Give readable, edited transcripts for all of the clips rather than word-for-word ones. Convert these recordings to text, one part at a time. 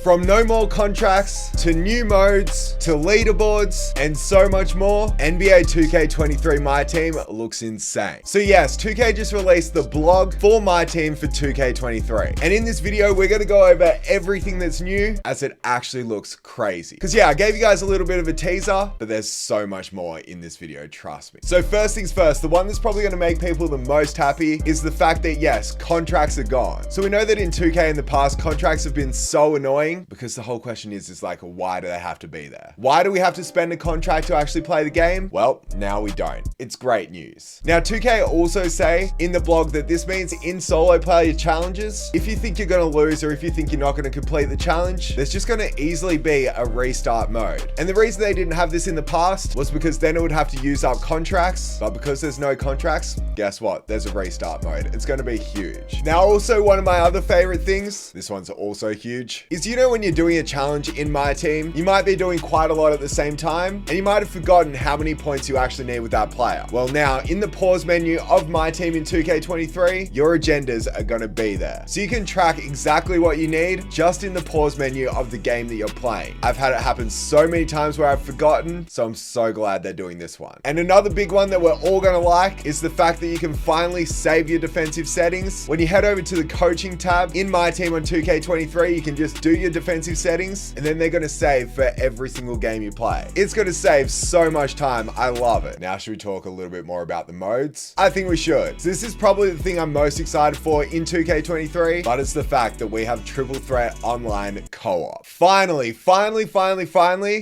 From no more contracts, to new modes, to leaderboards, and so much more, NBA 2K23 My Team looks insane. So yes, 2K just released the blog for My Team for 2K23. And in this video, we're gonna go over everything that's new, as it actually looks crazy. Because yeah, I gave you guys a little bit of a teaser, but there's so much more in this video, trust me. So first things first, the one that's probably gonna make people the most happy is the fact that yes, contracts are gone. So we know that in 2K in the past, contracts have been so annoying because the whole question is like, why do they have to be there? Why do we have to spend a contract to actually play the game? Well, now we don't. It's great news. Now, 2K also say in the blog that this means in solo player challenges, if you think you're gonna lose or if you think you're not gonna complete the challenge, there's just gonna easily be a restart mode. And the reason they didn't have this in the past was because then it would have to use up contracts, but because there's no contracts, guess what? There's a restart mode. It's gonna be huge. Now, also one of my other favorite things, this one's also huge, is when you're doing a challenge in My Team, you might be doing quite a lot at the same time, and you might have forgotten how many points you actually need with that player. Well, now in the pause menu of My Team in 2K23, your agendas are gonna be there. So you can track exactly what you need just in the pause menu of the game that you're playing. I've had it happen so many times where I've forgotten, so I'm so glad they're doing this one. And another big one that we're all gonna like is the fact that you can finally save your defensive settings. When you head over to the coaching tab in My Team on 2K23, you can just do your defensive settings, and then they're going to save for every single game you play. It's going to save so much time. I love it. Now, should we talk a little bit more about the modes? I think we should. So this is probably the thing I'm most excited for in 2K23, but it's the fact that we have Triple Threat Online co-op. Finally,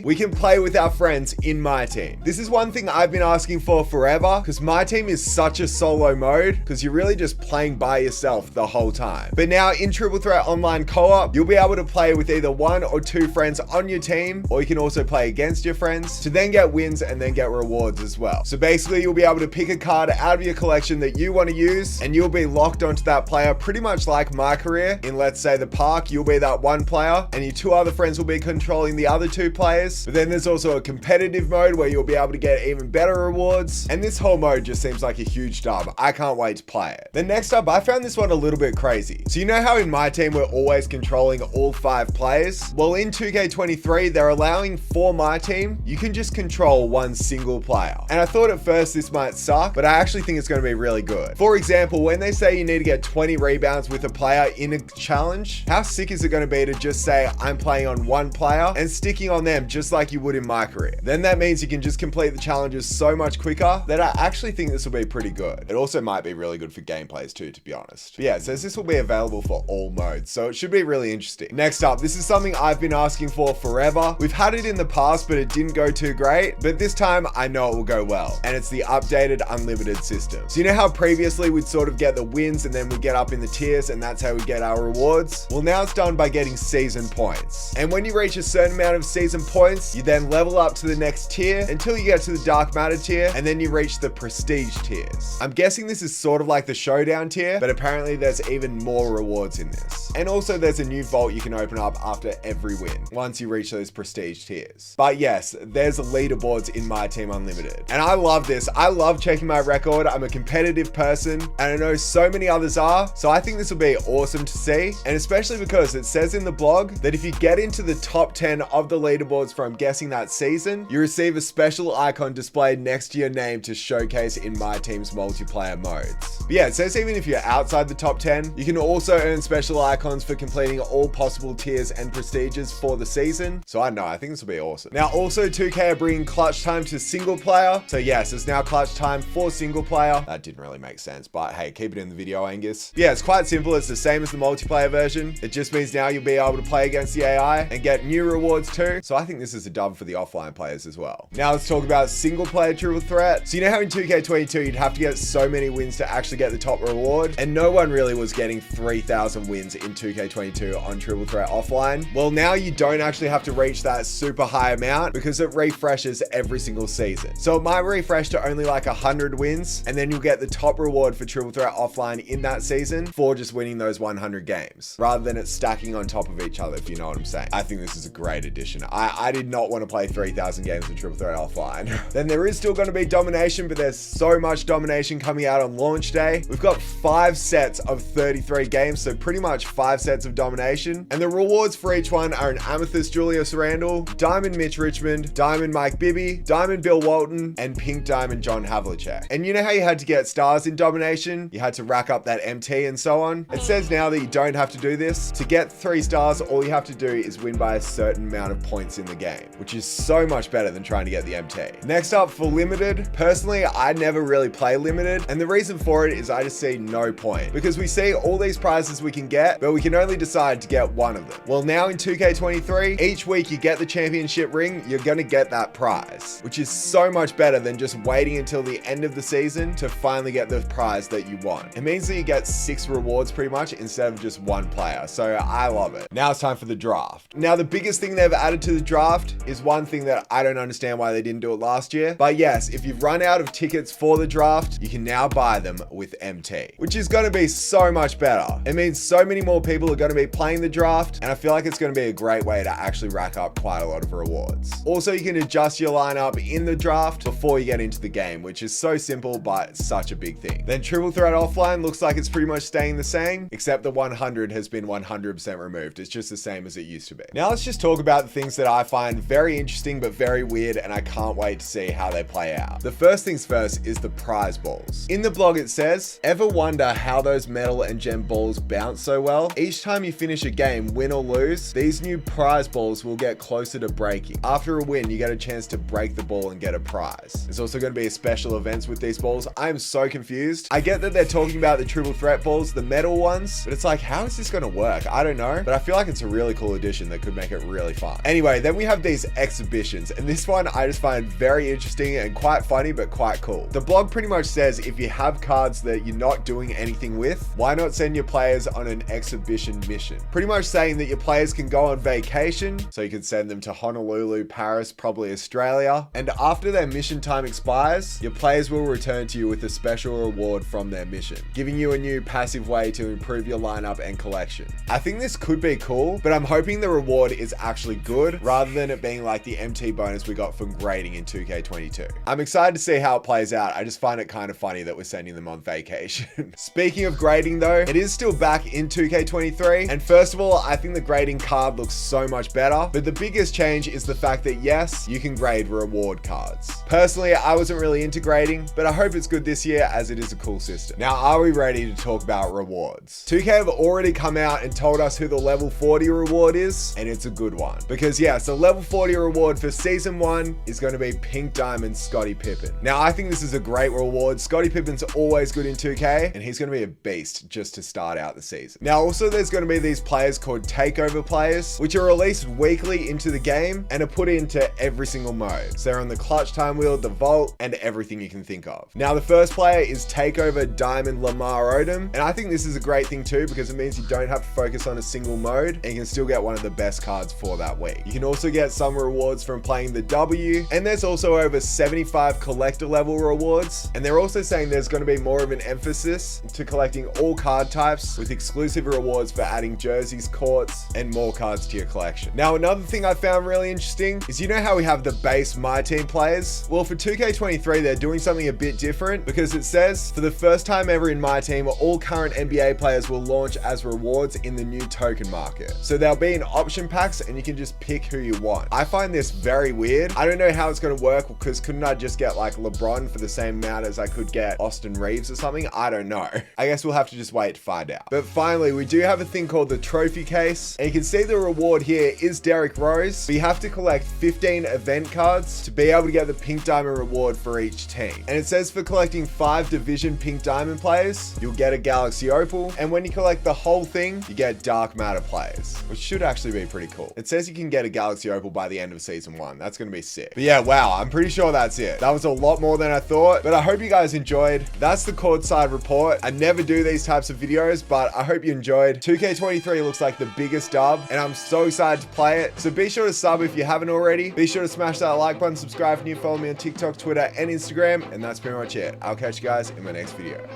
we can play with our friends in My Team. This is one thing I've been asking for forever, because My Team is such a solo mode, because you're really just playing by yourself the whole time. But now in Triple Threat Online co-op, you'll be able to play with either one or two friends on your team, or you can also play against your friends to then get wins and then get rewards as well. So basically, you'll be able to pick a card out of your collection that you want to use, and you'll be locked onto that player pretty much like My Career. In, let's say, the park, you'll be that one player, and your two other friends will be controlling the other two players. But then there's also a competitive mode where you'll be able to get even better rewards, and this whole mode just seems like a huge dub. I can't wait to play it. Then next up, I found this one a little bit crazy. So you know how in My Team we're always controlling all 5 players? Well, in 2K23, they're allowing for My Team, you can just control one single player. And I thought at first this might suck, but I actually think it's going to be really good. For example, when they say you need to get 20 rebounds with a player in a challenge, how sick is it going to be to just say, I'm playing on one player and sticking on them just like you would in My Career? Then that means you can just complete the challenges so much quicker that I actually think this will be pretty good. It also might be really good for gameplays too, to be honest. But yeah, it says this will be available for all modes, so it should be really interesting. Next up, this is something I've been asking for forever. We've had it in the past, but it didn't go too great. But this time, I know it will go well. And it's the updated unlimited system. So you know how previously we'd sort of get the wins and then we'd get up in the tiers and that's how we get our rewards? Well, now it's done by getting season points. And when you reach a certain amount of season points, you then level up to the next tier until you get to the Dark Matter tier, and then you reach the Prestige tiers. I'm guessing this is sort of like the Showdown tier, but apparently there's even more rewards in this. And also there's a new vault you can open up after every win once you reach those prestige tiers. But yes, there's leaderboards in My Team Unlimited. And I love this. I love checking my record. I'm a competitive person and I know so many others are. So I think this will be awesome to see. And especially because it says in the blog that if you get into the top 10 of the leaderboards for, I'm guessing, that season, you receive a special icon displayed next to your name to showcase in My Team's multiplayer modes. But yeah, it says even if you're outside the top 10, you can also earn special icons for completing all possible tiers and prestiges for the season. So I don't know, I think this will be awesome. Now also 2K are bringing clutch time to single player. So yes, it's now clutch time for single player. That didn't really make sense, but hey, keep it in the video, Angus. Yeah, it's quite simple. It's the same as the multiplayer version. It just means now you'll be able to play against the AI and get new rewards too. So I think this is a dub for the offline players as well. Now let's talk about single player Triple Threat. So you know how in 2K22 you'd have to get so many wins to actually get the top reward, and no one really was getting 3,000 wins in 2K22 on Triple Threat offline? Well, now you don't actually have to reach that super high amount because it refreshes every single season. So it might refresh to only like 100 wins, and then you'll get the top reward for Triple Threat offline in that season for just winning those 100 games, rather than it stacking on top of each other, if you know what I'm saying. I think this is a great addition. I did not want to play 3,000 games of Triple Threat offline. Then there is still going to be domination, but there's so much domination coming out on launch day. We've got 5 sets of 33 games, so pretty much 5 sets of domination, and the reward rewards for each one are an Amethyst Julius Randle, Diamond Mitch Richmond, Diamond Mike Bibby, Diamond Bill Walton, and Pink Diamond John Havlicek. And you know how you had to get stars in Domination? You had to rack up that MT and so on. It says now that you don't have to do this. To get 3 stars, all you have to do is win by a certain amount of points in the game, which is so much better than trying to get the MT. Next up for Limited. Personally, I never really play Limited, and the reason for it is I just see no point, because we see all these prizes we can get, but we can only decide to get one of them. Well, now in 2K23, each week you get the championship ring, you're gonna get that prize, which is so much better than just waiting until the end of the season to finally get the prize that you want. It means that you get 6 rewards pretty much instead of just 1 player, so I love it. Now it's time for the draft. Now the biggest thing they've added to the draft is one thing that I don't understand why they didn't do it last year, but yes, if you've run out of tickets for the draft, you can now buy them with MT, which is gonna be so much better. It means so many more people are gonna be playing the draft, and I feel like it's gonna be a great way to actually rack up quite a lot of rewards. Also, you can adjust your lineup in the draft before you get into the game, which is so simple, but such a big thing. Then Triple Threat Offline looks like it's pretty much staying the same, except the 100 has been 100% removed. It's just the same as it used to be. Now let's just talk about the things that I find very interesting, but very weird, and I can't wait to see how they play out. The first things first is the prize balls. In the blog it says, ever wonder how those metal and gem balls bounce so well? Each time you finish a game, win or lose, these new prize balls will get closer to breaking. After a win, you get a chance to break the ball and get a prize. There's also going to be special events with these balls. I am so confused. I get that they're talking about the triple threat balls, the metal ones, but it's like, how is this going to work? I don't know, but I feel like it's a really cool addition that could make it really fun. Anyway, then we have these exhibitions, and this one I just find very interesting and quite funny, but quite cool. The blog pretty much says if you have cards that you're not doing anything with, why not send your players on an exhibition mission? Pretty much saying that your players can go on vacation, so you can send them to Honolulu, Paris, probably Australia, and after their mission time expires, your players will return to you with a special reward from their mission, giving you a new passive way to improve your lineup and collection. I think this could be cool, but I'm hoping the reward is actually good rather than it being like the MT bonus we got from grading in 2K22. I'm excited to see how it plays out. I just find it kind of funny that we're sending them on vacation. Speaking of grading though, it is still back in 2K23, and first of all, I think the grading card looks so much better, but the biggest change is the fact that yes, you can grade reward cards. Personally, I wasn't really into grading, but I hope it's good this year as it is a cool system. Now, are we ready to talk about rewards? 2K have already come out and told us who the level 40 reward is, and it's a good one. Because yes, the level 40 reward for season 1 is going to be Pink Diamond Scottie Pippen. Now, I think this is a great reward. Scottie Pippen's always good in 2K, and he's going to be a beast just to start out the season. Now, also there's going to be these players called takeover players, which are released weekly into the game and are put into every single mode. So they're on the clutch time wheel, the vault, and everything you can think of. Now, the first player is Takeover Diamond Lamar Odom, and I think this is a great thing too, because it means you don't have to focus on a single mode, and you can still get one of the best cards for that week. You can also get some rewards from playing the W, and there's also over 75 collector level rewards, and they're also saying there's going to be more of an emphasis to collecting all card types with exclusive rewards for adding jerseys, courts, and more cards to your collection. Now, another thing I found really interesting is, you know how we have the base My Team players? Well, for 2K23, they're doing something a bit different, because it says, for the first time ever in My Team, all current NBA players will launch as rewards in the new token market. So they'll be in option packs, and you can just pick who you want. I find this very weird. I don't know how it's going to work, because couldn't I just get like LeBron for the same amount as I could get Austin Reeves or something? I don't know. I guess we'll have to just wait to find out. But finally, we do have a thing called the trophy case, and you can see the reward here is Derrick Rose, but you have to collect 15 event cards to be able to get the Pink Diamond reward for each team. And it says for collecting 5 division Pink Diamond players, you'll get a Galaxy Opal, and when you collect the whole thing, you get Dark Matter players, which should actually be pretty cool. It says you can get a Galaxy Opal by the end of season 1. That's going to be sick. But yeah, wow, I'm pretty sure that's it. That was a lot more than I thought, but I hope you guys enjoyed. That's the courtside report. I never do these types of videos, but I hope you enjoyed. 2K23 looks like the biggest dub, and I'm so excited to play it. So be sure to sub if you haven't already. Be sure to smash that like button, subscribe if you follow me on TikTok, Twitter, and Instagram, and that's pretty much it. I'll catch you guys in my next video.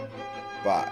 Bye.